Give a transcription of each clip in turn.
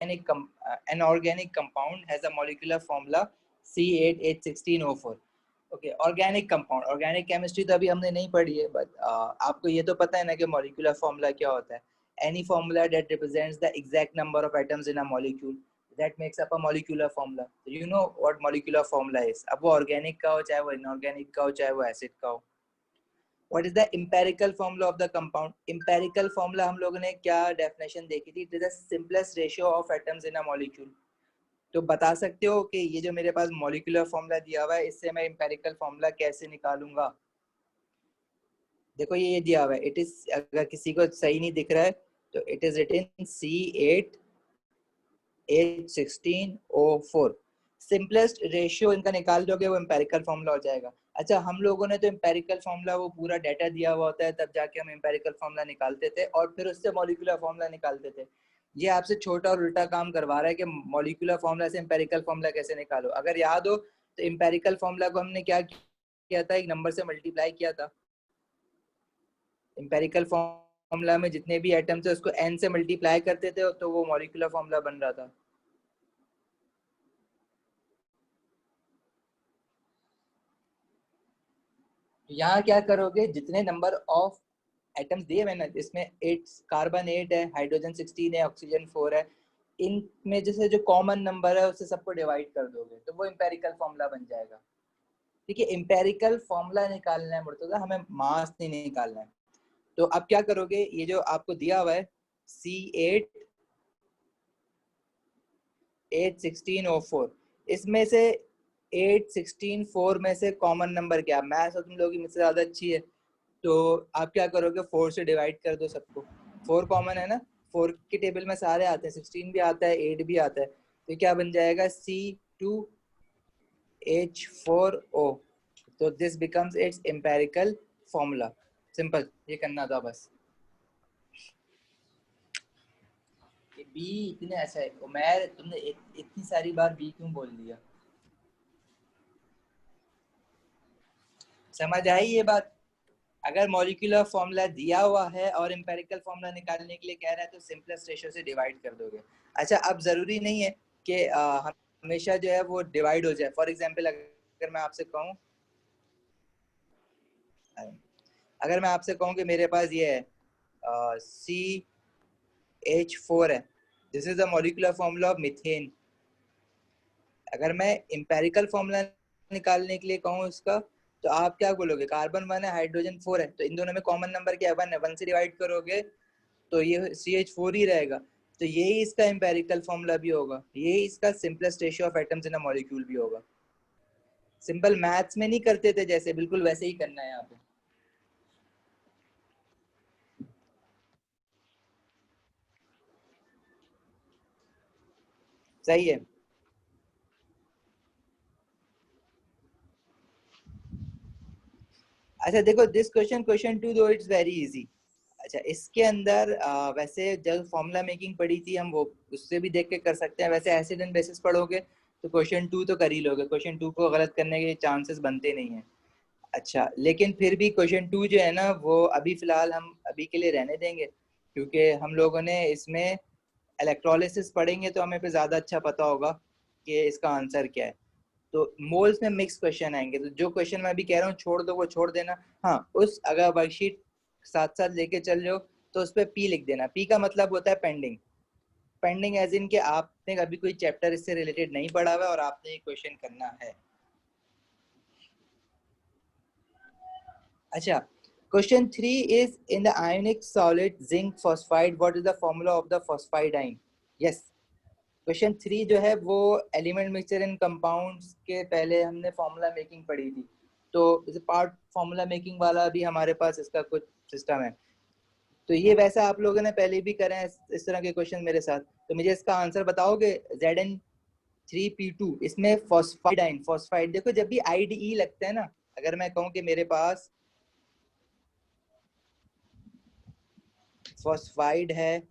an organic compound has a molecular formula C8H16O4. Okay, organic compound, organic chemistry तो अभी हमने नहीं पढ़ी है, बट आपको ये तो पता है ना कि मॉलिक्यूलर फॉर्मूला क्या होता है. Any formula that represents the exact number of atoms in a molecule that makes up a molecular formula. You know what molecular formula is. अब वो ऑर्गेनिक का हो, चाहे वो इनऑर्गेनिक का हो, चाहे वो एसिड का हो. What is the empirical formula of the compound? Empirical formula हम लोगों ने क्या definition देखी थी? It is the simplest ratio of atoms in a molecule. तो बता सकते हो कि ये जो मेरे पास मॉलिक्यूलर फॉर्मूला दिया हुआ है, इससे मैं एम्पेरिकल फॉर्मूला कैसे निकालूंगा? देखो ये दिया हुआ है. इट इज, अगर किसी को सही नहीं दिख रहा है तो it is written C8H16O4. Simplest ratio इनका निकाल दोगे वो एम्पेरिकल फॉर्मूला हो जाएगा. अच्छा, हम लोगों ने तो एम्पेरिकल फॉर्मूला वो पूरा डाटा दिया हुआ होता है, तब जाके हम एम्पेरिकल फॉर्मूला निकालते थे और फिर उससे मॉलिक्यूलर फॉर्मूला निकालते थे. ये आपसे छोटा और उल्टा काम करवा रहा है कि मॉलिक्यूलर फॉर्मूला से एम्पेरिकल फॉर्मूला कैसे निकालो. अगर याद हो तो एम्पेरिकल फॉर्मूला को हमने क्या किया था? एक नंबर से मल्टीप्लाई किया था. एम्पेरिकल फॉर्मूला में जितने भी एटम थे उसको n से मल्टीप्लाई करते थे तो वो मॉलिक्यूलर फॉर्मूला बन रहा था. यहाँ क्या करोगे? जितने नंबर ऑफ एटम्स दिए मैंने, इसमें 8 कार्बन 8 है, हाइड्रोजन 16 है, ऑक्सीजन 4 है, इनमें जैसे जो कॉमन नंबर है उससे सबको डिवाइड कर दोगे तो वो एम्पेरिकल फॉर्मूला बन जाएगा. ठीक है, एम्पेरिकल फॉर्मूला निकालना है मुर्तजा, हमें मास नहीं निकालना है. तो अब क्या करोगे? ये जो आपको दिया हुआ है C8H16O4, इसमें से 8 16 4 में से कॉमन नंबर क्या? मैथ्स तो तुम लोगों की मुझसे ज्यादा अच्छी है, तो आप क्या करोगे? 4 से डिवाइड कर दो सबको. 4 कॉमन है ना, 4 की टेबल में सारे आते हैं, 16 भी आता है, 8 भी आता है, तो क्या बन जाएगा? C2H4O. तो this becomes it's empirical formula. Simple, ये करना था बस. बी इतने अच्छा है उमैर, तुमने इतनी सारी बार बी क्यों बोल दिया? समझ आई ये बात? अगर मॉलिक्यूलर फॉर्मूला दिया हुआ है और एम्पेरिकल फॉर्मूला निकालने के लिए कह रहा है तो सिंपलेस्ट रेशियो से डिवाइड कर दोगे. अच्छा, अब जरूरी नहीं है कि हमेशा जो है वो डिवाइड हो जाए. फॉर एग्जांपल, अगर मैं आपसे कहूँ कि मेरे पास ये है CH4 है, this is the molecular formula of methane. अगर मैं एम्पेरिकल फॉर्मूला निकालने के लिए कहूँ इसका, तो आप क्या बोलोगे? कार्बन 1 है, हाइड्रोजन 4 है, तो इन दोनों में कॉमन नंबर क्या है? 1 है. 1 से डिवाइड करोगे तो ये CH4 ही रहेगा. तो यही इसका एम्पेरिकल फॉर्मूला भी होगा, यही इसका simplest ratio of atoms in a molecule भी होगा. सिंपल मैथ्स में नहीं करते थे जैसे, बिल्कुल वैसे ही करना है यहाँ पे. सही है. अच्छा देखो, दिस क्वेश्चन 2 दो इट्स वेरी इजी. अच्छा, इसके अंदर वैसे जब फॉर्मूला मेकिंग पढ़ी थी हम, वो उससे भी देख के कर सकते हैं. वैसे एसिड एंड बेसिस पढ़ोगे तो क्वेश्चन 2 तो कर ही लोगे. क्वेश्चन 2 को गलत करने के चांसेस बनते नहीं है. अच्छा, लेकिन फिर भी क्वेश्चन 2 जो है ना, वो अभी फिलहाल हम अभी के लिए रहने देंगे, क्योंकि हम लोगों ने इसमें इलेक्ट्रोलिसिस पढ़ेंगे तो हमें पे ज़्यादा अच्छा पता होगा कि इसका आंसर क्या है. तो मोल्स में मिक्स क्वेश्चन आएंगे, तो जो क्वेश्चन मैं अभी कह रहा हूँ छोड़ दो, वो छोड़ देना. हाँ, उस अगर वर्कशीट साथ साथ लेके चल रहे हो तो उस पर पी लिख देना. पी का मतलब होता है पेंडिंग. पेंडिंग एज इन के आपने अभी कोई चैप्टर इससे रिलेटेड नहीं पढ़ा हुआ और आपने ये क्वेश्चन करना है. अच्छा, question 3 is in the ionic solid zinc phosphide what is the formula of the phosphidine. Yes, question 3 जो है वो एलिमेंट मिक्सचर इन कंपाउंड्स के पहले हमने फॉर्मूला मेकिंग पढ़ी थी, तो इस पार्ट फॉर्मूला मेकिंग वाला भी हमारे पास इसका कुछ सिस्टम है. तो ये वैसा आप लोगों ने पहले भी करे हैं इस तरह के क्वेश्चन मेरे साथ. तो मुझे इसका आंसर बताओगे? Zn3P2, इसमें फॉस्फाइडाइन, फॉस्फाइड देखो जब भी IDE लगता है ना, अगर मैं कहूँ कि मेरे पास फॉस्फाइड है,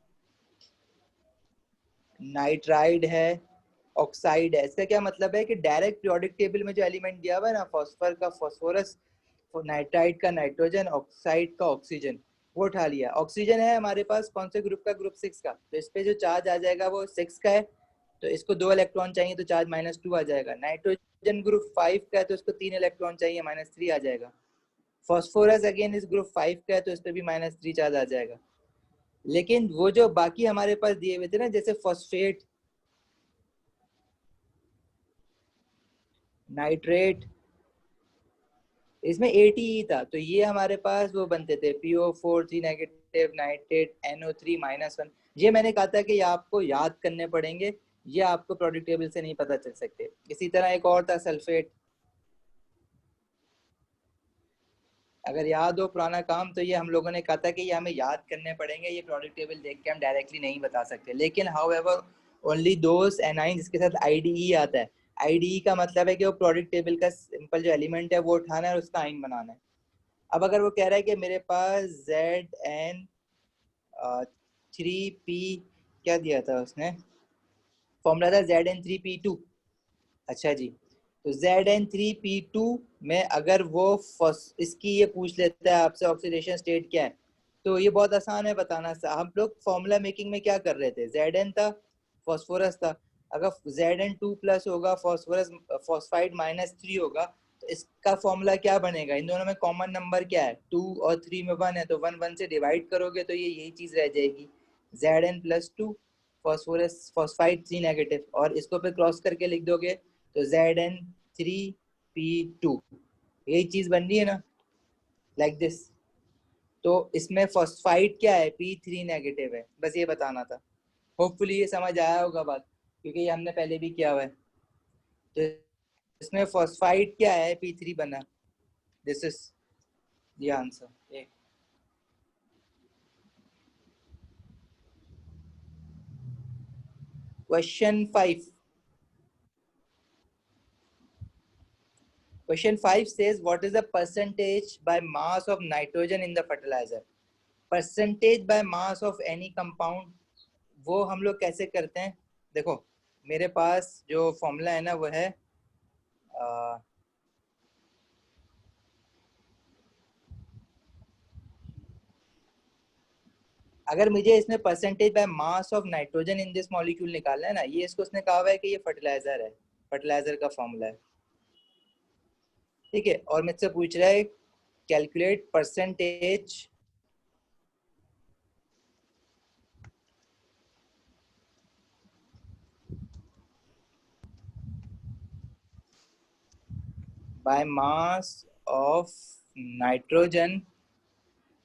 नाइट्राइड है, ऑक्साइड है, इसका क्या मतलब है कि डायरेक्ट पीरियोडिक टेबल में जो एलिमेंट दिया हुआ है ना, फॉस्फर का फॉस्फोरस, नाइट्राइड का नाइट्रोजन, ऑक्साइड का ऑक्सीजन, वो उठा लिया। ऑक्सीजन है हमारे पास कौन से ग्रुप का, ग्रुप 6 का, तो इस पे जो चार्ज आ जाएगा वो 6 का है, तो इसको 2 इलेक्ट्रॉन चाहिए तो चार्ज -2 आ जाएगा। नाइट्रोजन ग्रुप 5 का है तो इसको 3 इलेक्ट्रॉन चाहिए, -3 आ जाएगा। फॉस्फोरस अगेन इस ग्रुप 5 का है तो इस पे भी -3 चार्ज आ जाएगा। लेकिन वो जो बाकी हमारे पास दिए हुए थे ना, जैसे फॉस्फेट, नाइट्रेट, इसमें 80 था, तो ये हमारे पास वो बनते थे PO4 3 नेगेटिव, नाइट्रेट NO3 -1। ये मैंने कहा था कि ये आपको याद करने पड़ेंगे, ये आपको प्रोडक्ट टेबल से नहीं पता चल सकते। इसी तरह एक और था सल्फेट, अगर याद हो पुराना काम, तो ये हम लोगों ने कहा था कि ये हमें याद करने पड़ेंगे, ये प्रोडक्ट टेबल देख के हम डायरेक्टली नहीं बता सकते। लेकिन हाउएवर ओनली दोस एनाइन जिसके साथ IDE आता है, IDE का मतलब है कि वो प्रोडक्ट टेबल का सिंपल जो एलिमेंट है वो उठाना है और उसका आइन बनाना है। अब अगर वो कह रहा है कि मेरे पास ZN3P, क्या दिया था उसने, फॉर्मूला था ZN3P2। अच्छा जी, तो ZN3P2 में अगर वो इसकी ये पूछ लेता है आपसे ऑक्सीडेशन स्टेट क्या है, तो ये बहुत आसान है बताना। हम लोग फॉर्मूला मेकिंग में क्या कर रहे थे, Zn था, फॉस्फोरस था, अगर Zn2+ होगा, फॉस्फोरस फॉस्फाइड -3 होगा, तो इसका फॉर्मूला क्या बनेगा, इन दोनों में कॉमन नंबर क्या है, 2 और 3 में 1 है, तो 1 1 से डिवाइड करोगे तो ये यही चीज रह जाएगी, Zn+2, फॉस्फोरस फॉस्फाइड 3 नेगेटिव, और इसको फिर क्रॉस करके लिख दोगे तो Zn3P2, यही चीज बन रही है ना, लाइक दिस। तो इसमें फॉस्फाइड क्या है, P3 नेगेटिव है, बस ये बताना था। होपफुली ये समझ आया होगा बात, क्योंकि ये हमने पहले भी किया हुआ है। तो इसमें फॉस्फाइड क्या है, P3 बना, this is the answer. Question 5, Question 5 says, what is the percentage by mass of nitrogen in the fertilizer? Percentage by mass of any compound, वो हम लोग कैसे करते हैं, देखो मेरे पास जो फॉर्मूला है ना वो है अगर मुझे इसमें percentage by mass of nitrogen in this molecule निकालना है ना, ये इसको उसने कहा हुआ है कि ये फर्टिलाइजर है, फर्टिलाइजर का फॉर्मूला है, ठीक है। और मुझसे पूछ रहा है calculate percentage by mass of nitrogen,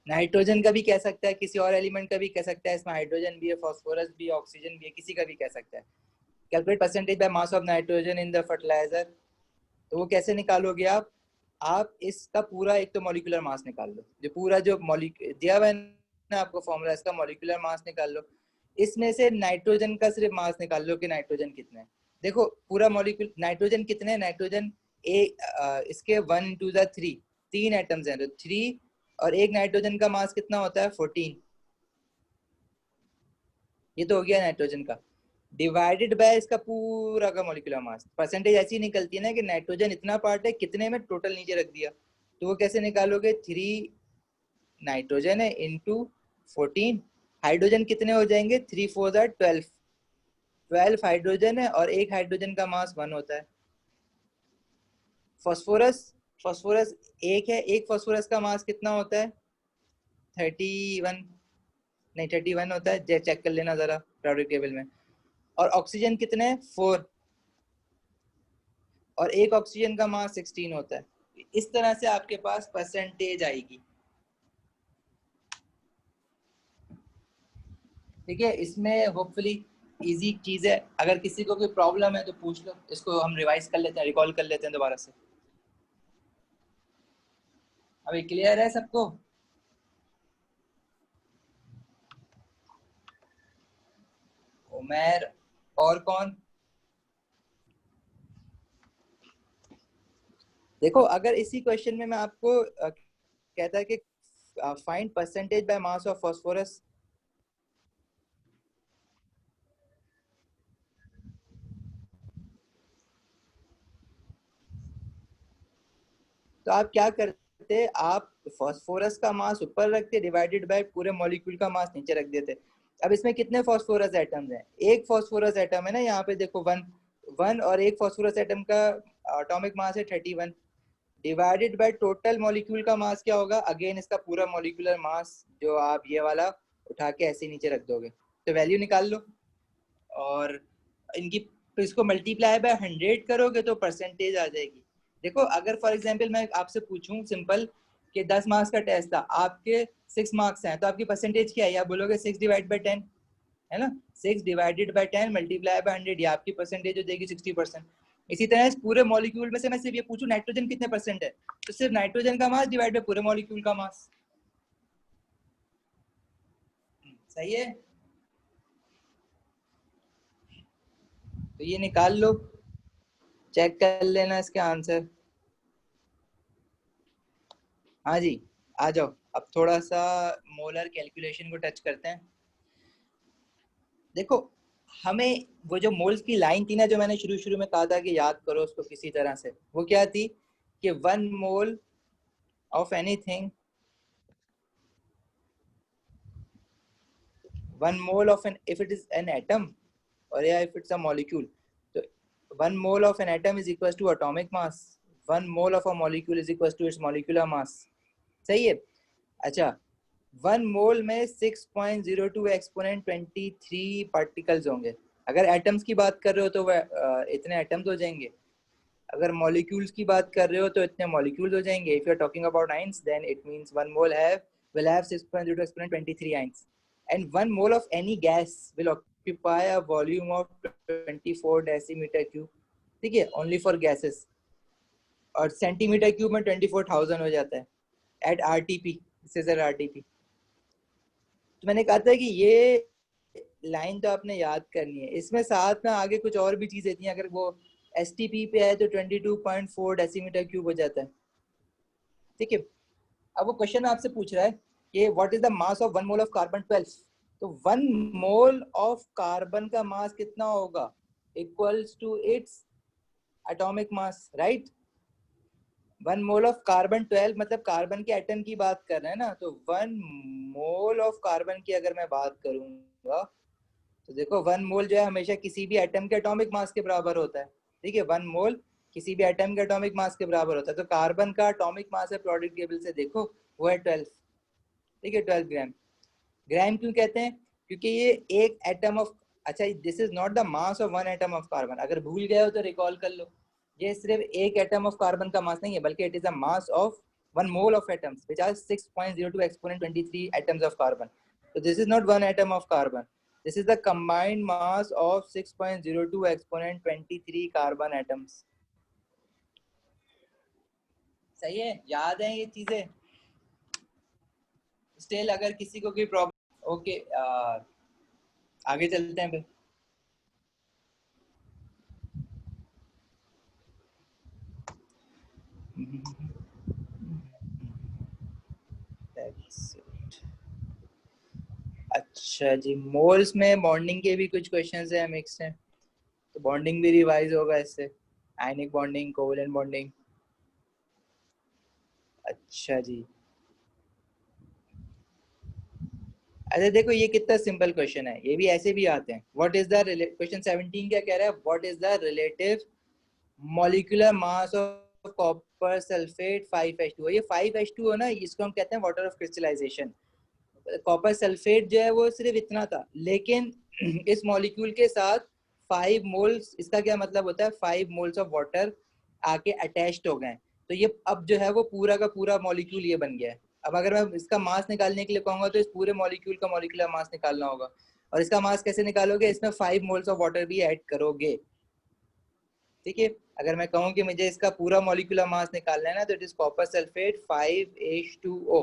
nitrogen का भी कह सकता है, किसी और एलिमेंट का भी कह सकता है, इसमें हाइड्रोजन भी है, फास्फोरस भी है, ऑक्सीजन भी है, किसी का भी कह सकता है। Calculate percentage by mass of nitrogen in the fertiliser, तो वो कैसे निकालोगे आप इसका पूरा एक तो मॉलिक्यूलर मास निकाल लो, जो पूरा जो मॉलिक्यूल दिया हुआ है ना आपको फॉर्मूला, इसका मॉलिक्यूलर मास निकाल लो, इसमें से नाइट्रोजन का सिर्फ मास निकाल लो कि नाइट्रोजन कितने हैं। देखो पूरा मॉलिक्यूल नाइट्रोजन कितने हैं, नाइट्रोजन इसके 1 टू द 3, 3 एटम्स हैं तो 3, और एक नाइट्रोजन का मास कितना होता है 14, ये तो हो गया नाइट्रोजन का, डिवाइडेड बाय इसका पूरा का मॉलिक्यूलर मास। परसेंटेज ऐसी निकलती है ना कि नाइट्रोजन इतना पार्ट है, कितने में टोटल नीचे रख दिया, तो वो कैसे निकालोगे, 3 नाइट्रोजन है इंटू 14, हाइड्रोजन कितने हो जाएंगे, 3 4 12, 12 हाइड्रोजन है और एक हाइड्रोजन का मास 1 होता है। फॉस्फोरस, फॉस्फोरस एक है, एक फॉस्फोरस का मास कितना होता है 31, नहीं 31 होता है, चेक कर लेना जरा periodic टेबल में। और ऑक्सीजन कितने हैं 4, और एक ऑक्सीजन का मास 16 होता है। इस तरह से आपके पास परसेंटेज आएगी, ठीक है। इसमें होपफुली इजी चीज है, अगर किसी को कोई प्रॉब्लम है तो पूछ लो, इसको हम रिवाइज कर लेते हैं, रिकॉल कर लेते हैं दोबारा से। अभी क्लियर है सबको, उमेर और कौन, देखो अगर इसी क्वेश्चन में मैं आपको कहता है कि find percentage by mass of phosphorus, तो आप क्या करते करते, आप फास्फोरस का मास ऊपर रखते डिवाइडेड बाय पूरे मॉलिक्यूल का मास नीचे रख देते। अब इसमें कितने फास्फोरस एटम्स हैं? एक फास्फोरस एटम है ना, यहाँ पे देखो वन वन, और एक फास्फोरस एटम का एटॉमिक मास है 31 डिवाइडेड बाय टोटल मॉलिक्यूल का मास क्या होगा? अगेन इसका पूरा मॉलिक्यूलर मास जो आप ये वाला उठा के ऐसे नीचे रख दोगे तो वैल्यू निकाल लो, और इनकी तो इसको मल्टीप्लाई बाय 100 करोगे तो परसेंटेज आ जाएगी। देखो अगर फॉर एग्जांपल मैं आपसे पूछूं सिंपल कि 10 मार्क्स का टेस्ट था, आपके 6 मार्क्स हैं, तो आपकी परसेंटेज क्या है? आप बोलोगे 6 डिवाइड बाय 10, है ना? 6 डिवाइडेड बाय 10 मल्टीप्लाई बाय 100, ये आपकी परसेंटेज हो जाएगी 60%। इसी तरह इस पूरे मॉलिक्यूल में से मैं सिर्फ ये पूछूं नाइट्रोजन कितने परसेंट है, तो सिर्फ नाइट्रोजन का मास डिवाइड बाय पूरे मॉलिक्यूल का मास। सही है, तो ये निकाल लो, चेक कर लेना इसके आंसर। हाँ जी, आ जाओ। अब थोड़ा सा मोलर कैलकुलेशन को टच करते हैं। देखो हमें वो जो मोल्स की लाइन थी ना, जो मैंने शुरू शुरू में कहा था कि याद करो उसको किसी तरह से, वो क्या थी कि 1 mole of anything, 1 mole of an, if it is an atom or yeah, if it's a molecule, so 1 mole of an atom is equals to atomic mass, 1 mole of a molecule is equals to its molecular mass। सही है। अच्छा, 1 मोल में 6.02 exponent 23 particles होंगे। अगर atoms की बात कर रहे हो तो वह इतने एटम्स हो जाएंगे, अगर मॉलिक्यूल्स की बात कर रहे हो तो इतने मॉलिक्यूल्स हो जाएंगे। If you are talking about ions then it means 1 mole have will have 6.02 exponent 23 ions, and 1 mole of any gas will occupy a volume of 24 decimeter cube, ठीक है, only for gases, और centimetre cube में 24,000 हो जाता है eight RTP, scissor RTP. तो मैंने कहा था कि ये लाइन तो आपने याद करनी है, इसमें साथ में आगे कुछ और भी चीजें थी, अगर वो एसटीपी पे है तो 22.4 डेसीमीटर क्यूब हो जाता है, ठीक है। अब वो क्वेश्चन आपसे पूछ रहा है कि what is the mass of 1 mole of carbon 12, तो 1 मोल ऑफ कार्बन का मास कितना होगा? Equals to its atomic mass, right. 1 mole of carbon 12 मतलब कार्बन के एटम की बात कर रहे हैं ना, तो 1 मोल ऑफ कार्बन की अगर मैं बात करूंगा तो देखो 1 मोल जो है हमेशा किसी भी एटम के एटॉमिक मास के बराबर होता है, ठीक है। 1 मोल किसी भी एटम के एटॉमिक मास के बराबर होता है, तो कार्बन का एटॉमिक मास है पीरियोडिक टेबल से देखो वो है 12, ठीक है, 12 ग्राम। ग्राम क्यों कहते हैं? क्योंकि ये एक एटम ऑफ, अच्छा this is not the mass of one atom of carbon, अगर भूल गए हो तो रिकॉल कर लो, ये सिर्फ एक एटम ऑफ कार्बन का मास नहीं है, बल्कि it is the mass of 1 mole of atoms which are 6.02 exponent 23 atoms of carbon. So this is not one atom of carbon. This is the combined mass of 6.02 exponent 23 carbon atoms. सही है, याद है ये चीजें? Still अगर किसी को कोई प्रॉब्लम, ओके आगे चलते हैं फिर। अच्छा जी, मोल्स में बॉन्डिंग के भी कुछ क्वेश्चंस हैं, मिक्स हैं, तो बॉन्डिंग भी रिवाइज होगा इससे, आयनिक बॉन्डिंग, कोवेलेंट बॉन्डिंग। अच्छा जी, अच्छा देखो ये कितना सिंपल क्वेश्चन है, ये भी ऐसे भी आते हैं। व्हाट इज द क्वेश्चन 17 क्या कह रहा है? What is the relative molecular mass of copper sulphate 5H2? ये 5H2 है ना, इसको हम कहते हैं water of crystallisation. Copper sulphate जो है वो सिर्फ इतना था, लेकिन इस मॉलिक्यूल के साथ 5 मोल्स, इसका क्या मतलब होता है? 5 मोल्स ऑफ वाटर आके अटैच्ड हो गए, तो ये अब जो है वो पूरा का पूरा मॉलिक्यूल ये बन गया है। अब अगर मैं इसका मास निकालने के लिए कहूंगा तो इस पूरे मॉलिक्यूल का मॉलिक्यूलर मास निकालना होगा, और इसका मास कैसे निकालोगे? इसमें 5 मोल्स ऑफ वाटर भी ऐड करोगे, ठीक है। अगर मैं कहूँ कि मुझे इसका पूरा मॉलिक्यूलर मास निकालना है ना, तो it is copper sulphate 5H2O,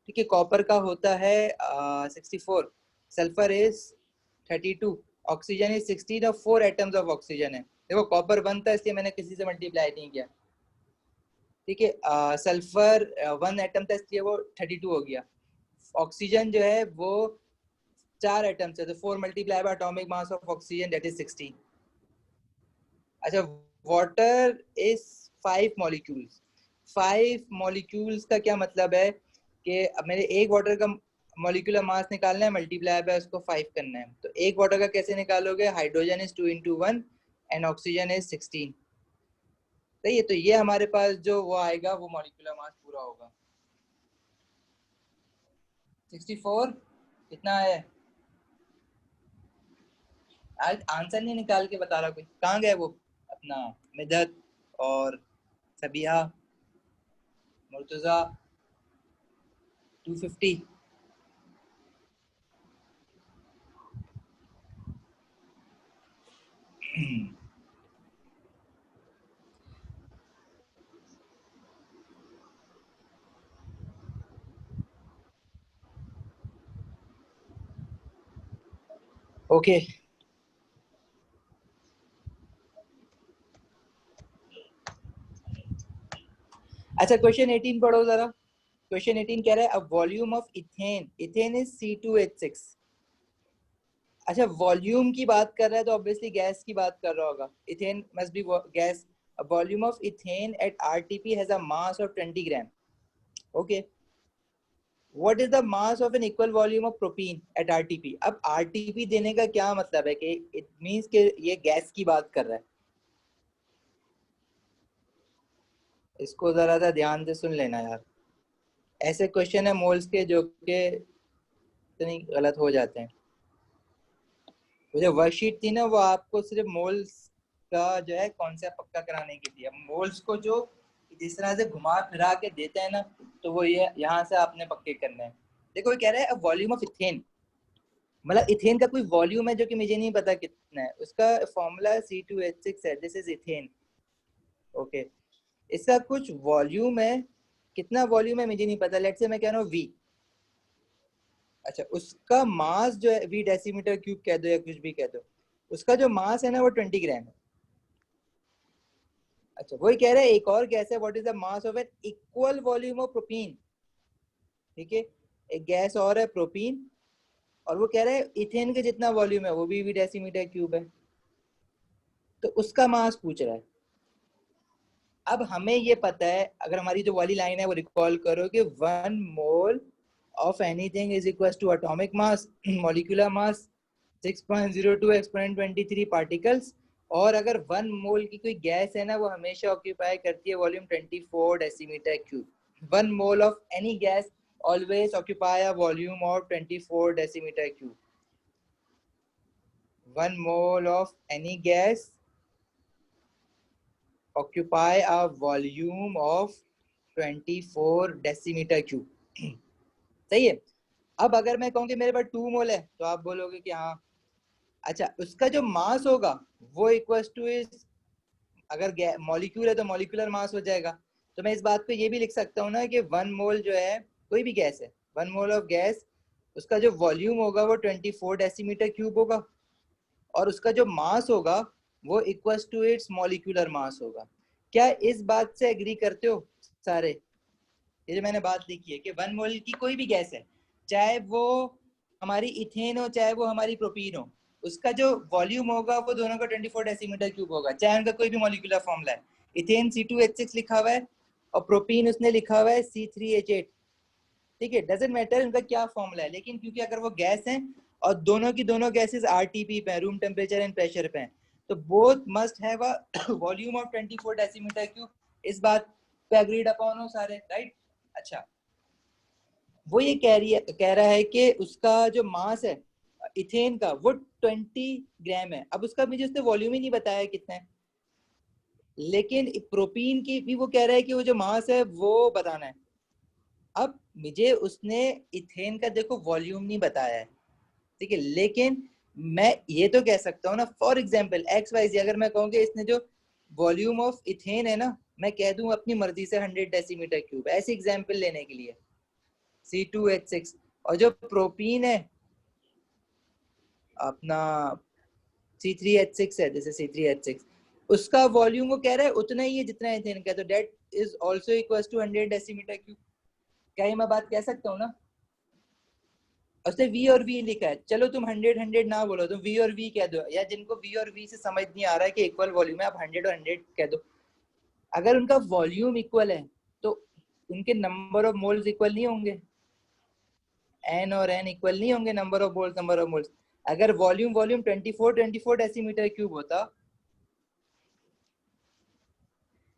ठीक है। कॉपर का होता है 64, सल्फर इज 32, ऑक्सीजन इज 16, और 4 एटम्स ऑफ ऑक्सीजन है। देखो कॉपर 1 था इसलिए मैंने किसी से मल्टीप्लाई नहीं किया, ठीक है। सल्फर 1 एटम था इसलिए वो 32 हो गया। ऑक्सीजन जो है वो 4 एटम्स है, तो 4 multiply by atomic mass of oxygen that is 16। अच्छा, वाटर इज 5 मॉलिक्यूल्स, 5 मॉलिक्यूल्स का क्या मतलब है कि अब मेरे एक वाटर का मॉलिक्यूलर मास निकालना है, मल्टीप्लाई बाय उसको 5 करना है। तो एक वाटर का कैसे निकालोगे? Hydrogen is 2 into 1 and oxygen is 16। सही है, तो ये हमारे पास जो वो आएगा वो मॉलिक्यूलर मास पूरा होगा। 64 कितना है? आज आंसर नहीं निकाल के बता रहा कोई, कहाँ गए वो अपना मिदत और सबिया, मुर्तजा? 250। ओके, अच्छा क्वेश्चन 18 पढ़ो जरा। क्वेश्चन 18 कह रहा है अ volume of ethane, ethane is C2H6। अच्छा, वॉल्यूम की बात कर रहा है तो ऑब्वियसली गैस की बात कर रहा होगा। Ethane must be gas. A volume of ethane at RTP has a mass of 20 gram. Okay, what is the mass of an equal volume of propene at RTP? अब आरटीपी देने का क्या मतलब है कि इट मींस कि ये gas की बात कर रहा है। इसको जरा सा ध्यान से सुन लेना यार, ऐसे क्वेश्चन है मोल्स के जो के इतनी गलत हो जाते हैं। वो जो वर्कशीट थी ना वो आपको सिर्फ मोल्स का जो है कॉन्सेप्ट पक्का कराने की थी। अब मोल्स को जो जिस तरह से घुमा फिरा के देते हैं ना, तो वो ये यहाँ से आपने पक्के करने हैं। देखो ये कह रहा है वॉल्यूम ऑफ इथेन, मतलब इथेन का कोई वॉल्यूम है जो कि मुझे नहीं पता कितना है, उसका फॉर्मूला C2H6 है, दिस इज इथेन। ओके, इसका कुछ वॉल्यूम है, कितना वॉल्यूम है मुझे नहीं पता, लेट्स से मैं कह रहा हूँ V। अच्छा, उसका मास जो है V डेसीमीटर क्यूब कह दो या कुछ भी कह दो, उसका जो मास है ना वो 20 ग्राम है। अच्छा, वही कह रहे हैं एक और गैस है, what is the mass of an equal volume of propene. ठीक है, एक गैस और है प्रोपीन, और वो कह रहे हैं इथेन के जितना वॉल्यूम है वो भी डेसीमीटर क्यूब है, तो उसका मास पूछ रहा है। अब हमें ये पता है, अगर हमारी जो वाली लाइन है वो रिकॉल करो कि 1 mole of anything is equal to atomic mass molecular mass 6.02 exponent 23 particles. और अगर 1 मोल की कोई गैस है ना वो हमेशा ऑक्यूपाई करती है volume 24 decimetre cube. 1 mole of any gas always occupy a volume of 24 decimeter cube. 1 mole of any gas occupy a volume of 24 decimeter cube. सही है। अब अगर मैं कहूँ कि मेरे पास 2 मोल है तो आप बोलोगे कि हाँ। अच्छा, उसका जो मास होगा वो इक्वल्स टू इज, अगर मॉलिक्यूल है तो मॉलिक्यूलर मास हो जाएगा। तो मैं इस बात को ये भी लिख सकता हूँ ना कि 1 मोल जो है, कोई भी गैस है, 1 मोल ऑफ गैस, उसका जो वॉल्यूम होगा वो 24 डेसीमीटर क्यूब होगा, और उसका जो मास होगा वो equals to its molecular mass होगा। क्या इस बात से एग्री करते हो सारे? ये जो मैंने बात लिखी है कि 1 मोल की कोई भी गैस है, चाहे वो हमारी इथेन हो चाहे वो हमारी प्रोपीन हो, उसका जो वॉल्यूम होगा वो दोनों का 24 डेसीमीटर क्यूब होगा, चाहे उनका कोई भी मॉलिक्यूलर फॉर्मूला है। इथेन C2H6 लिखा हुआ है और प्रोपीन उसने लिखा हुआ है C3H8। ठीक है, डजेंट मैटर उनका क्या फॉर्मूला है, लेकिन क्योंकि अगर वो गैस है और दोनों की दोनों गैसेस आरटीपी पे, रूम टेम्परेचर एंड प्रेशर पे, तो both must have a volume of 24 decimetre cube. इस बात पे एग्रीड अपॉन हो सारे, राइट? अच्छा, वो ये कह रहा है कि उसका जो मास है इथेन का वो 20 ग्राम है। अब उसका मुझे उसने वॉल्यूम ही नहीं बताया कितना है, लेकिन प्रोपीन की भी वो कह रहा है कि वो जो मास है वो बताना है। अब मुझे उसने इथेन का देखो वॉल्यूम नहीं बताया है, ठीक है, लेकिन मैं ये तो कह सकता हूँ ना, फॉर एग्जाम्पल XYZ, अगर मैं कहूँ कि इसने जो वॉल्यूम ऑफ इथेन है ना, मैं कह दूं अपनी मर्जी से 100 डेसीमीटर क्यूब, ऐसे एग्जाम्पल लेने के लिए C2H6। और जो प्रोपीन है अपना C3H6 है, जैसे C3H6, उसका वॉल्यूम वो कह रहा है उतना ही है जितना इथेन का, तो that is also equal to 100 decimetre cube. क्या ये मैं बात कह सकता हूँ ना? उसने V और V लिखा है, चलो तुम 100 ना बोलो, तुम V और V कह दो, या जिनको V और V से समझ नहीं आ रहा है कि इक्वल वॉल्यूम है, आप 100 और 100 कह दो। अगर उनका वॉल्यूम इक्वल है उनके नंबर ऑफ मोल्स इक्वल नहीं होंगे, एन और एन इक्वल नहीं होंगे number of moles number of moles. अगर वॉल्यूम वॉल्यूम 24 डेसीमीटर क्यूब होता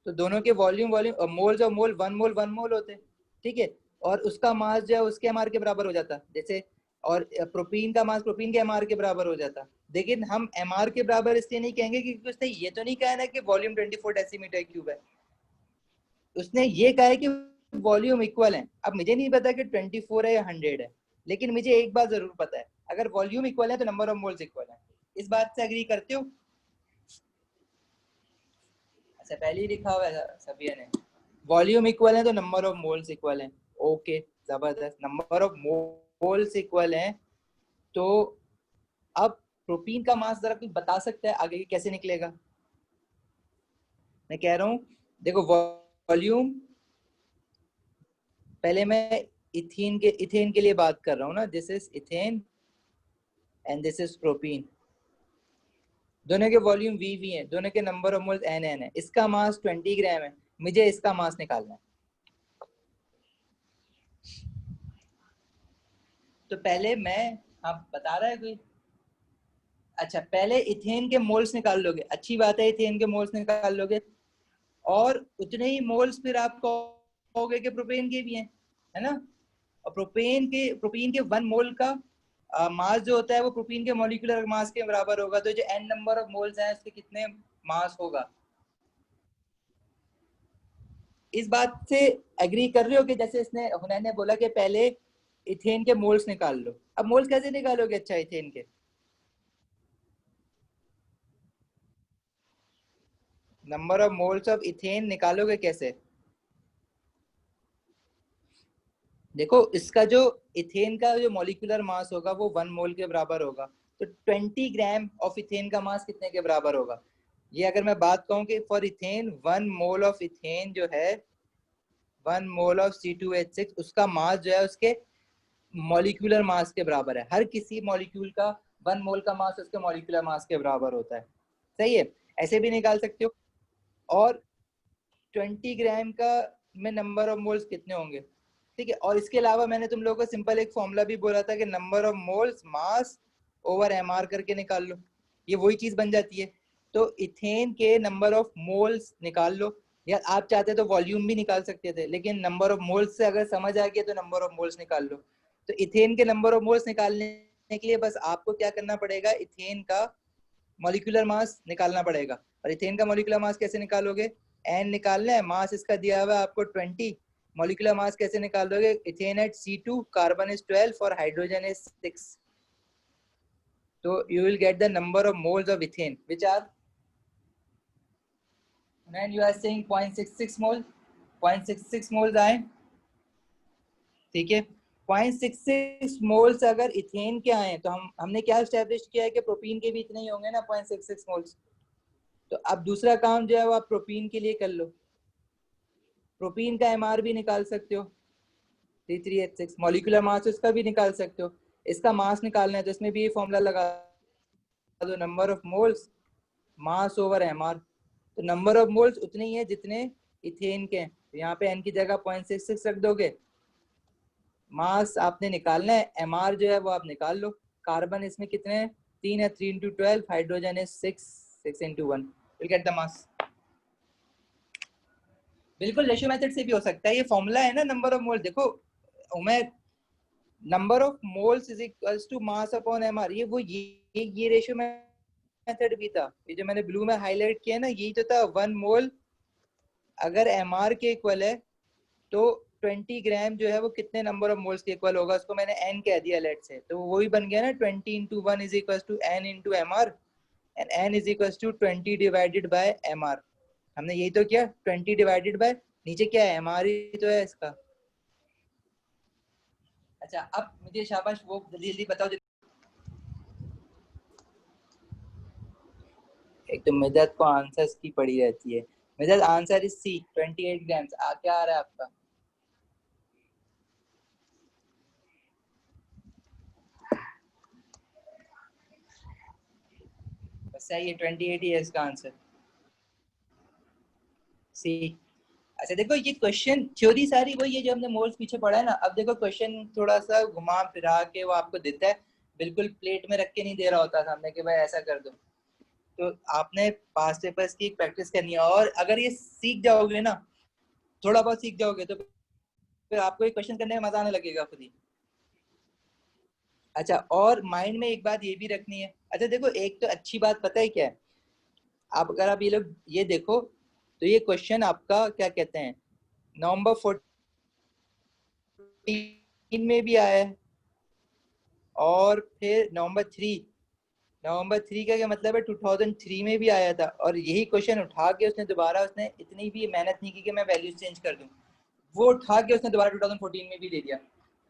तो दोनों के वॉल्यूम वॉल्यूम मोल्स और मोल 1 मोल होते, ठीक है, और उसका मास जो है उसके एमआर के बराबर हो जाता जैसे, और प्रोपीन का मास प्रोपीन के एमआर के बराबर हो जाता। लेकिन हम एमआर के बराबर इसलिए नहीं कहेंगे क्योंकि उसने ये तो नहीं कहा ना कि वॉल्यूम 24 डेसीमीटर क्यूब है, उसने ये कहा है कि वॉल्यूम इक्वल है। अब मुझे नहीं पता कि 24 है या 100 है, लेकिन मुझे एक बात जरूर पता है, अगर वॉल्यूम इक्वल है तो नंबर ऑफ मोल्स इक्वल है। इस बात से एग्री करते हो? अच्छा, पहले ही लिखा हुआ है सभी ने, वॉल्यूम इक्वल है तो नंबर ऑफ मोल्स इक्वल है। ओके, जबरदस्त, नंबर ऑफ मोल्स इक्वल है। तो अब प्रोटीन का मास जरा कुछ बता सकता है आगे कैसे निकलेगा? मैं कह रहा हूं, देखो वॉल्यूम, पहले मैं इथेन के लिए बात कर रहा हूँ ना, this is ethane and this is propene. दोनों के वॉल्यूम वी है, दोनों के नंबर ऑफ मोल्स एन है। इसका मास 20 ग्राम है, मुझे इसका मास निकालना है। तो पहले मैं, आप बता रहा है कोई? अच्छा, पहले इथेन के मोल्स निकाल लोगे, अच्छी बात है, इथेन के मोल्स निकाल लोगे, और उतने ही मोल्स फिर आप कहोगे कि प्रोपेन के भी हैं, है ना? और प्रोपीन के 1 मोल का मास जो होता है वो प्रोपीन के मॉलिक्यूलर मास के बराबर होगा। तो जो n नंबर ऑफ मोल्स हैं उसके कितने मास होगा? इस बात से एग्री कर रहे हो कि जैसे इसने हुनैन ने बोला कि पहले इथेन के मोल्स निकाल लो। अब मोल्स कैसे निकालोगे अच्छा इथेन के? Number of moles of ethane निकालोगे कैसे? देखो, इसका जो इथेन का जो मॉलिक्यूलर मास होगा वो 1 मोल के बराबर होगा। तो 20 ग्राम ऑफ इथेन का मास कितने के बराबर होगा? ये अगर मैं बात कहूँ कि for ethane 1 mole of ethane जो है 1 मोल ऑफ C2H6, उसका मास जो है उसके मॉलिक्यूलर मास के बराबर है। हर किसी मॉलिक्यूल का 1 मोल का मास उसके मॉलिक्यूलर मास के बराबर होता है। सही है, ऐसे भी निकाल सकते हो। और 20 ग्राम का में नंबर ऑफ मोल्स कितने होंगे, ठीक है। और इसके अलावा मैंने तुम लोगों को सिंपल एक फॉर्मूला भी बोला था कि number of moles mass over MR करके निकाल लो, ये वही चीज बन जाती है। तो इथेन के नंबर ऑफ मोल्स निकाल लो, या आप चाहते तो वॉल्यूम भी निकाल सकते थे, लेकिन नंबर ऑफ मोल्स से अगर समझ आ गया तो नंबर ऑफ मोल्स निकाल लो। तो इथेन के नंबर ऑफ मोल्स निकालने के लिए बस आपको क्या करना पड़ेगा, इथेन का मॉलिक्यूलर मास निकालना पड़ेगा। और इथेन का मॉलिक्यूलर मास कैसे निकालोगे? एन निकालना है, मास इसका दिया हुआ है आपको 20। मॉलिक्यूलर मास कैसे निकालोगे? Ethane eight C2, carbon is 12 और हाइड्रोजन इज 6। तो you will get the number of moles of ethane which are, when you are saying 0.66 mole, 0.66 moles आए, ठीक है। 0.66 मोल्स अगर इथेन के आए तो हमने क्या स्टैब्लिश किया है कि प्रोपीन के भी इतने ही होंगे ना, 0.66 मोल्स। तो अब दूसरा काम जो है वो आप प्रोपीन के लिए कर लो। प्रोपीन का एमआर भी निकाल सकते हो, C3H6, मॉलिक्यूलर मास इसका भी निकाल सकते हो। इसका मास निकालना है तो इसमें भी ये फॉर्मूला लगा दो, number of moles mass over MR. तो नंबर ऑफ मोल्स उतने ही है जितने इथेन के हैं, तो यहाँ पे एन की जगह 0.66 रख दोगे। मास आपने निकालना है, एमआर जो है वो आप निकाल लो। कार्बन इसमें कितने हैं? 3 है, 3 into 12, हाइड्रोजन है 6, 6 into 1, will get the mass. बिल्कुल रेशियो मेथड से भी हो सकता है, ये फॉर्मूला है ना नंबर ऑफ मोल्स। देखो Umer, number of moles is equals to mass upon MR, ये रेशियो मेथड भी था। ये जो मैंने ब्लू में हाईलाइट किया ना, यही तो था। 1 मोल अगर एमआर के इक्वल है तो 20 ग्राम जो है वो कितने नंबर ऑफ मोल्स के इक्वल होगा, उसको मैंने एन कह दिया लेट से, तो वही बन गया ना, 20 into 1 is equal to n into m r, and n is equal to 20 divided by m r. हमने यही तो किया, 20 डिवाइडेड बाय, नीचे क्या है, एम आर ही तो है इसका। अच्छा, अब मुझे शाबाश वो जल्दी जल्दी बताओ। एक तो मिदत को आंसर्स की पड़ी रहती है। मिदत, आंसर इज सी, 28 ग्राम्स। क्या आ रहा है आपका? बस सही है, 28 ही है इसका आंसर, सी। अच्छा देखो ये क्वेश्चन थ्योरी सारी वही है जो हमने मोल्स पीछे पढ़ा है ना। अब देखो क्वेश्चन थोड़ा सा घुमा फिरा के वो आपको देता है, बिल्कुल प्लेट में रख के नहीं दे रहा होता सामने कि भाई ऐसा कर दो। तो आपने पास्ट पेपर्स की प्रैक्टिस करनी है, और अगर ये सीख जाओगे ना, थोड़ा बहुत सीख जाओगे, तो फिर आपको ये क्वेश्चन करने में मजा आने लगेगा खुद ही। अच्छा, और माइंड में एक बात ये भी रखनी है। अच्छा देखो एक तो अच्छी बात पता है क्या है, आप अगर आप ये लोग ये देखो तो ये क्वेश्चन आपका क्या कहते हैं नवंबर 14 में भी आया है, और फिर नवंबर 3 का क्या मतलब है 2003 में भी आया था, और यही क्वेश्चन उठा के उसने दोबारा, उसने इतनी भी मेहनत नहीं की कि मैं वैल्यूज चेंज कर दूं, वो उठा के उसने दोबारा 2014 में भी दे दिया।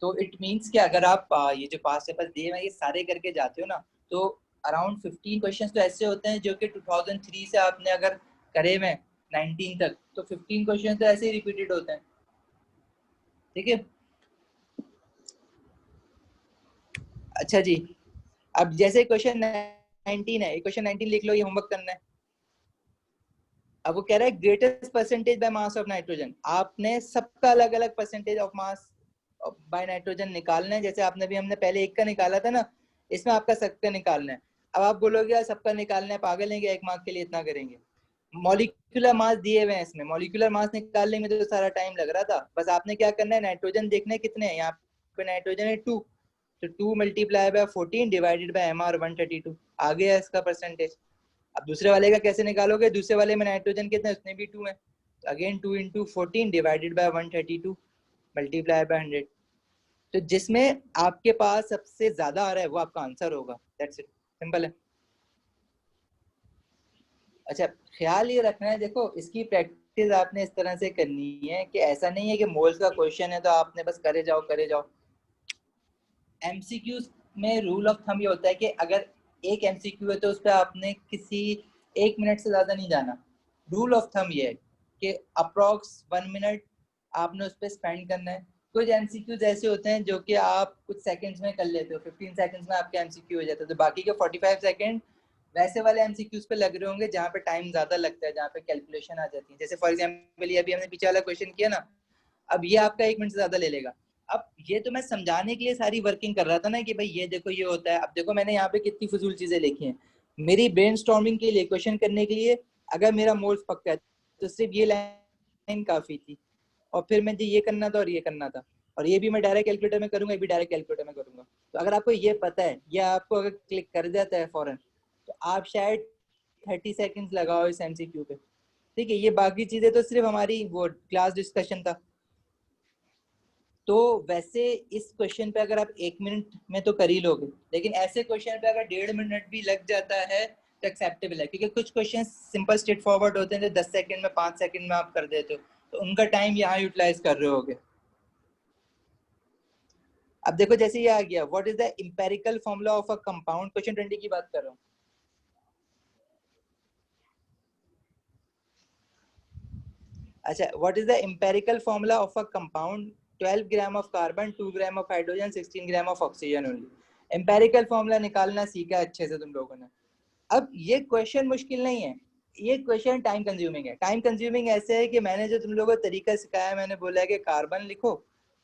तो इट मीन्स कि अगर आप ये जो पास्ट पेपर दिए मैं ये सारे करके जाते हो ना, तो अराउंड 15 क्वेश्चंस तो ऐसे होते हैं जो कि 2003 से आपने अगर करे में 19 तक, तो 15 क्वेश्चन तो ऐसे ही रिपीटेड होते हैं। ठीक है। अच्छा जी, अब जैसे क्वेश्चन 19 है, क्वेश्चन 19 लिख लो, ये होमवर्क करना है। अब वो कह रहा है greatest percentage by mass of nitrogen, आपने सबका अलग अलग percentage of mass by nitrogen निकालना है। जैसे आपने भी हमने पहले एक का निकाला था ना, इसमें आपका सबका निकालना है। अब आप बोलोगे यार सबका निकालना है, पागल है क्या, एक मार्क के लिए इतना करेंगे। मॉलिक्यूलर मास दिए हुए हैं इसमें, मॉलिक्यूलर मास निकालने में तो सारा टाइम लग रहा था। बस आपने क्या करना है, नाइट्रोजन देखना है कितने हैं। यहाँ पे नाइट्रोजन है 2, तो 2 multiply by 14 divided by m r 132, आ गया इसका परसेंटेज। अब दूसरे वाले का कैसे निकालोगे, दूसरे वाले में नाइट्रोजन कितने, उसमें भी 2 है, तो again 2 into 14 divided bye 132 multiply by 100। तो जिसमें आपके पास सबसे ज्यादा आ रहा है वो आपका आंसर होगा। दैट्स इट, सिंपल है। अच्छा, ख्याल ये रखना है, देखो इसकी प्रैक्टिस आपने इस तरह से करनी है कि ऐसा नहीं है कि मोल्स का क्वेश्चन है तो आपने बस करे जाओ करे जाओ। एमसीक्यू में रूल ऑफ थंब ये होता है कि अगर एक एमसीक्यू है तो उस पर आपने किसी 1 मिनट से ज्यादा नहीं जाना। रूल ऑफ थंब ये है कि अप्रोक्स 1 मिनट आपने उस पर स्पेंड करना है। कुछ एमसीक्यूज ऐसे होते हैं जो कि आप कुछ सेकंड्स में कर लेते हो, 15 सेकंड्स में आपके एमसीक्यू हो जाता है, तो बाकी के 45 सेकंड वैसे वाले एमसीक्यूज पे लग रहे होंगे जहाँ पे टाइम ज्यादा लगता है, जहाँ पे कैलकुलेशन आ जाती है। जैसे फॉर एग्जाम्पल ये अभी हमने पीछे वाला क्वेश्चन किया ना, अब ये आपका 1 मिनट से ज्यादा ले लेगा। अब ये तो मैं समझाने के लिए सारी वर्किंग कर रहा था ना कि भाई ये देखो ये होता है। अब देखो मैंने यहाँ पे कितनी फजूल चीजें लिखी हैं मेरी ब्रेनस्टॉर्मिंग के लिए, क्वेश्चन करने के लिए। अगर मेरा मोल्स पक्का है तो सिर्फ ये लाइन काफी थी, और फिर मुझे ये करना था और ये करना था, और ये भी मैं डायरेक्ट कैलकुलेटर में करूंगा, ये भी डायरेक्ट कैलकुलेटर में करूंगा। तो अगर आपको ये पता है, या आपको अगर क्लिक कर जाता है फौरन, तो आप शायद 30 सेकंड्स लगाओ इस एमसीक्यू पे। ठीक है, ये बाकी चीजें तो सिर्फ हमारी वो क्लास डिस्कशन था। तो वैसे इस क्वेश्चन पे अगर आप 1 मिनट में तो कर ही लोगे, लेकिन ऐसे क्वेश्चन पे अगर 1.5 मिनट भी लग जाता है तो एक्सेप्टेबल है, क्योंकि कुछ क्वेश्चन सिंपल स्ट्रेट फॉरवर्ड होते हैं जो 10 सेकंड में 5 सेकंड में आप कर देते हो, तो उनका टाइम यहाँ यूटिलाइज कर रहे होगे। अब देखो जैसे ये आ गया, what is the empirical formula of a compound, question 20 की बात कर रहा हूँ। अच्छा, what is the empirical formula of a compound 12 gram of carbon, 2 gram of hydrogen, 16 gram of oxygen only. Empirical formula निकालना सीखा अच्छे से तुम लोगों ने। अब ये क्वेश्चन मुश्किल नहीं है, ये क्वेश्चन टाइम कंज्यूमिंग है। टाइम कंज्यूमिंग ऐसे है कि मैंने जो तुम लोगों को तरीका सिखाया, मैंने बोला है कि कार्बन लिखो,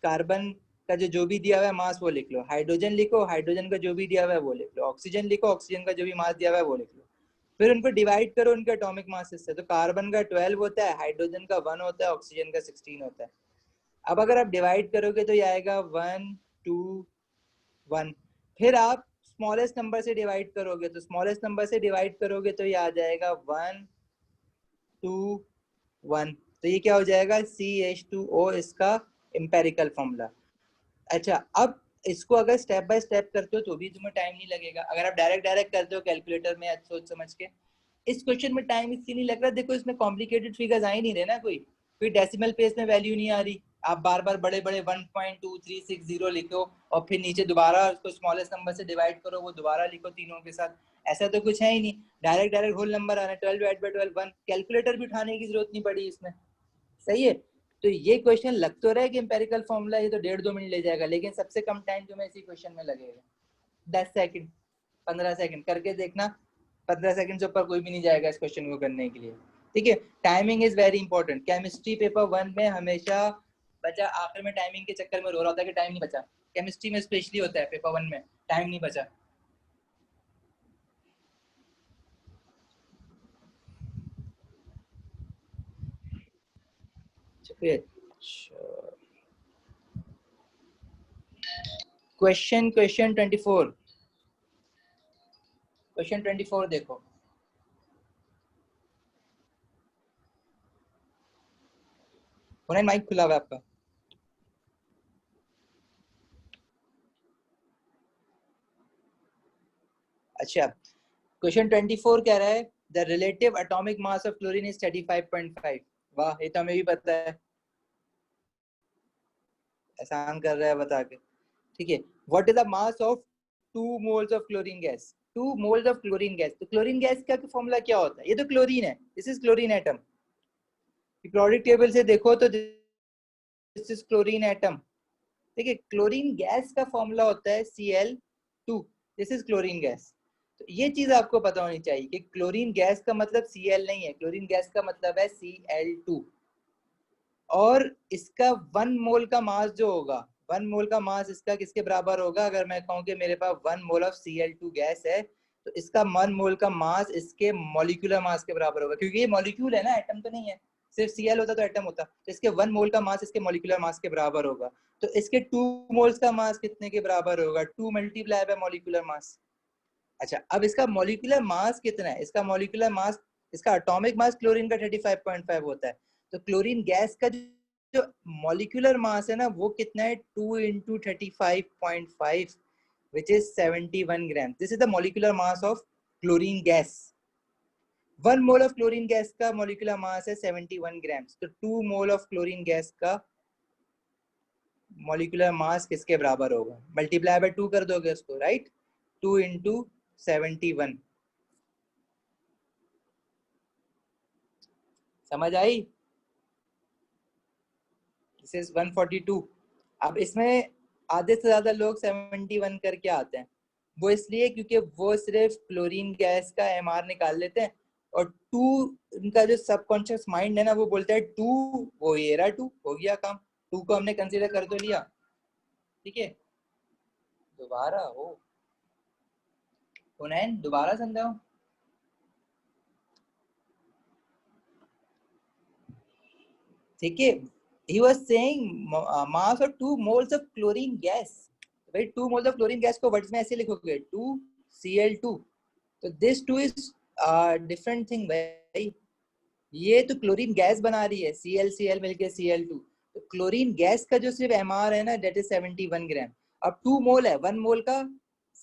कार्बन का जो भी दिया हुआ है मास वो लिख लो, हाइड्रोजन लिखो, हाइड्रोजन का जो भी दिया हुआ है वो लिख लो, ऑक्सीजन लिखो, ऑक्सीजन का जो भी मास दिया हुआ है वो लिख लो, फिर उनको डिवाइड करो उनके एटॉमिक मासेस से। तो कार्बन का 12 होता है, हाइड्रोजन का 1 होता है, ऑक्सीजन का 16 होता है। अब अगर आप डिवाइड करोगे तो ये आएगा 1, 2, 1। फिर आप स्मॉलेस्ट नंबर से डिवाइड करोगे, तो स्मॉलेस्ट नंबर से डिवाइड करोगे तो ये आ जाएगा 1, 2, 1। तो ये क्या हो जाएगा, CH2O इसका इंपेरिकल फॉर्मूला। अच्छा, अब इसको अगर स्टेप बाय स्टेप करते हो तो भी तुम्हें टाइम नहीं लगेगा। अगर आप डायरेक्ट डायरेक्ट करते हो कैलकुलेटर में सोच समझ के, इस क्वेश्चन में टाइम इसलिए नहीं लग रहा, देखो इसमें कॉम्प्लिकेटेड फिगर्स आ ही नहीं रहे ना, कोई डेसिमल प्लेस में वैल्यू नहीं आ रही। आप बार बार बड़े बड़े 1.2360 लिखो, और फिर नीचे दोबारा उसको स्मॉलेस्ट नंबर से डिवाइड करो, वो दोबारा लिखो तीनों के साथ। ऐसा तो कुछ है ही नहीं, डायरेक्ट डायरेक्ट होल नंबर आ रहा है, 12 डिवाइड बाय 12 1। कैलकुलेटर भी उठाने की जरूरत नहीं पड़ी इसमें। सही है। तो ये क्वेश्चन लग तो रहा है कि एम्पेरिकल फॉर्मूला ये तो 1.5-2 मिनट ले जाएगा, लेकिन सबसे कम टाइम तुम्हें इसी क्वेश्चन में लगेगा, 10 सेकंड, 15 सेकंड करके देखना। 15 सेकंड से ऊपर कोई भी नहीं जाएगा इस क्वेश्चन को करने के लिए। ठीक है, timing is very important. Chemistry paper 1 में हमेशा बच्चा आखिर में टाइमिंग के चक्कर में रो रहा होता है कि टाइम नहीं बचा। केमिस्ट्री में स्पेशली होता है पेपर 1 में, टाइम नहीं बचा। क्वेश्चन 24, क्वेश्चन 24 देखो। हुनैन माइक खुला हुआ है आपका? अच्छा, क्वेश्चन 24 कह रहा है the relative atomic mass of chlorine is 35.5। वाह, ये तो हमें भी पता है, आसान कर रहा है बता के। ठीक है, what is the mass of 2 moles of chlorine gas? 2 moles of chlorine gas, तो क्लोरीन गैस का फॉर्मूला क्या होता है? ये तो क्लोरीन है, this is chlorine atom. Periodic table से देखो तो दिस इज क्लोरीन एटम। ठीक है, क्लोरीन गैस का फॉर्मूला होता है Cl2, this is chlorine gas. तो ये चीज आपको पता होनी चाहिए कि क्लोरीन गैस का मतलब Cl नहीं है, क्लोरीन गैस का मतलब है Cl2। और इसका 1 मोल का मास जो होगा, 1 मोल का मास इसका किसके बराबर होगा? अगर मैं कहूँ कि मेरे पास 1 मोल ऑफ Cl2 गैस है, तो इसका 1 मोल का मास इसके मॉलिक्यूलर मास के बराबर होगा, क्योंकि ये मॉलिक्यूल है ना, एटम तो नहीं है। सिर्फ Cl होता तो एटम होता, तो इसके 1 मोल का मास इसके मॉलिक्यूलर मास के बराबर होगा। तो इसके 2 मोल्स का मास कितने के बराबर होगा? 2 मल्टीप्लाई बाय मॉलिक्यूलर मास। अच्छा, अब इसका मॉलिक्यूलर मास कितना है? इसका मॉलिक्यूलर मास, इसका एटॉमिक मास क्लोरीन का 35.5 होता है। तो क्लोरीन गैस का जो मॉलिक्यूलर मास है ना, वो कितना है? 2 into 35.5 which is 71 grams. This is the molecular mass of chlorine gas. 1 mole of chlorine gas का मॉलिक्यूलर मास है 71 ग्राम्स। तो 2 मोल ऑफ क्लोरीन गैस का मॉलिक्यूलर मास किसके बराबर होगा? मल्टीप्लाई बाय 2 कर दोगे उसको, राइट? 2 into 71। समझ आई? This is 142। अब इसमें आधे से ज्यादा लोग 71 करके आते हैं, वो इसलिए क्योंकि वो सिर्फ क्लोरीन गैस का एमआर निकाल लेते हैं, और 2 उनका जो सबकॉन्शियस माइंड है ना, वो बोलता है 2, वो ये रहा 2, हो गया काम, 2 को हमने कंसीडर कर तो लिया। ठीक है, दोबारा हो हुनैन, दोबारा समझाओ। ठीक है, he was saying mass of 2 moles of chlorine gas। भाई 2 moles of chlorine gas को वर्ड्स में ऐसे लिखोगे 2Cl2। तो दिस 2 इज डिफरेंट थिंग भाई, ये तो क्लोरीन गैस बना रही है, Cl मिलके Cl2। तो क्लोरीन गैस का जो सिर्फ एमआर है ना, डेट इज 71 ग्राम। अब 2 मोल है, 1 मोल का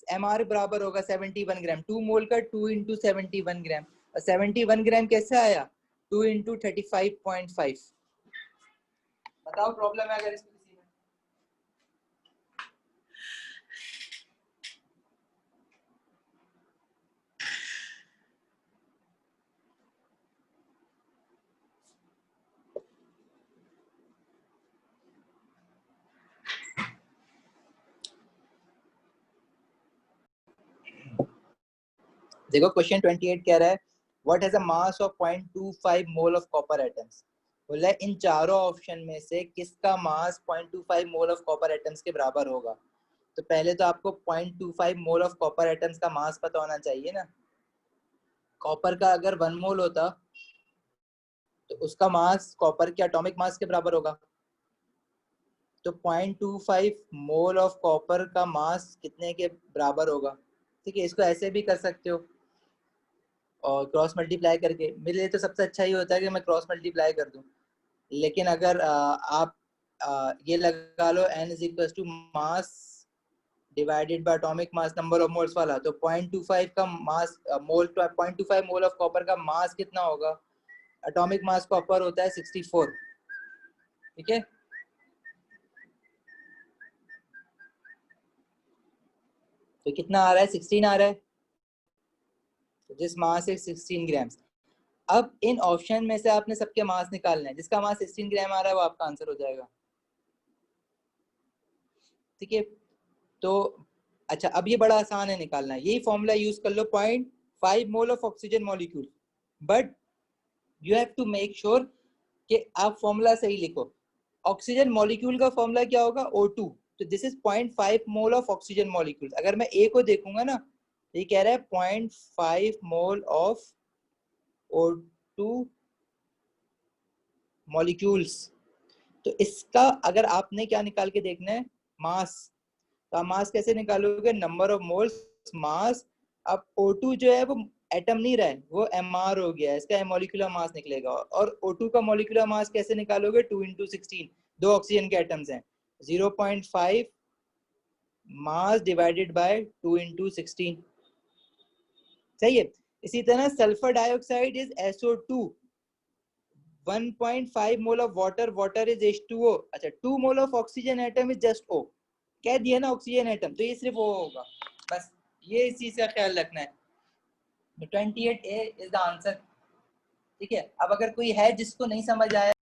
एमआर बराबर होगा 71 ग्राम। 2 मोल का 2 into 71 ग्राम, और 71 ग्राम कैसे आया? 2 into 35.5। बताओ प्रॉब्लम है अगर इसमें किसी में? देखो क्वेश्चन 28 कह रहा है what has a mass of 0.25 mole of copper atoms. बोला है इन चारों ऑप्शन में से किसका मास 0.25 मोल ऑफ कॉपर एटम्स के बराबर होगा? तो पहले तो आपको 0.25 मोल ऑफ कॉपर एटम्स का मास पता होना चाहिए ना। कॉपर का अगर 1 मोल होता तो उसका मास कॉपर के एटॉमिक मास के बराबर होगा। तो 0.25 मोल ऑफ कॉपर का मास कितने के बराबर होगा? ठीक है, इसको ऐसे भी कर सकते हो और क्रॉस मल्टीप्लाई करके। मेरे लिए तो सबसे अच्छा ही होता है कि मैं क्रॉस मल्टीप्लाई कर दूं, लेकिन अगर आप ये लगा लो n is equal to mass divided by atomic mass number of moles वाला, तो 0.25 का मास मोल 0.25 मोल ऑफ कॉपर का मास कितना होगा? एटॉमिक मास कॉपर होता है 64। ठीक है, तो कितना आ रहा है? 16 आ रहा है। तो दिस मास इज 16 ग्राम्स। अब इन ऑप्शन में से आपने सबके मास निकालना है, जिसका मास 16 ग्राम आ रहा है वो आपका आंसर हो जाएगा। ठीक है, तो अच्छा, अब ये बड़ा आसान है निकालना, यही फॉर्मूला यूज कर लो। 0.5 mole of oxygen molecule, but you have to make sure कि आप फॉर्मूला सही लिखो। ऑक्सीजन मॉलिक्यूल का फॉर्मूला क्या होगा, O2। तो this is 0.5 mole of oxygen molecule. अगर मैं ए को देखूंगा ना, ये कह रहा है 0.5 मोल ऑफ O2 मॉलिक्यूल्स। तो इसका अगर आपने क्या निकाल के देखना है, मास। तो आप मास कैसे निकालोगे, नंबर ऑफ मोल्स मास। अब O2 जो है वो एटम नहीं रहा है, वो MR हो गया है, इसका मॉलिक्यूलर मास निकलेगा। और O2 का मॉलिक्यूलर मास कैसे निकालोगे, 2 × 16, दो ऑक्सीजन के एटम्स हैं, 0.5 मास डिवाइडेड बाय 2 × 16। सही है। इसी तरह sulphur dioxide is SO2, 1.5 mole of water, water is H2O। अच्छा, 2 मोल of oxygen atom is just O। कह दिया ना ऑक्सीजन एटम, तो ये सिर्फ O होगा। बस ये इस चीज का ख्याल रखना है। 28A is the answer. ठीक है। अब अगर कोई है जिसको नहीं समझ आया